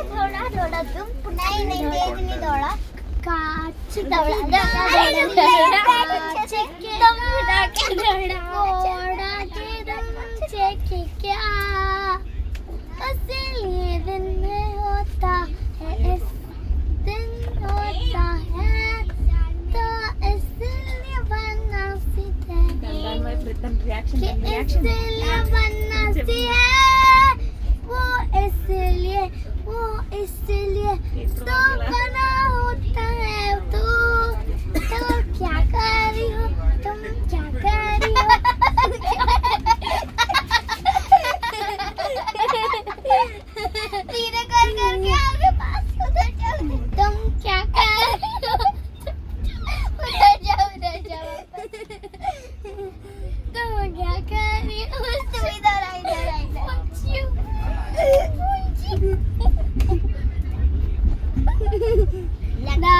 थोड़ा थोड़ा तुम नहीं नहीं तेज नहीं दौड़ा काच दौड़ा क्या असली दिन में होता है इस दिन होता है तो इसलिए बनना सीधे कि इसलिए बनना सी है वो इसलिए तो बना होता है तो क्या कर रही हो तुम क्या कर रही हो धीरे कर करके आगे पास उधर जाओ तुम क्या कर रही हो उधर जाओ तुम क्या कर रही हो तुम इधर आ इधर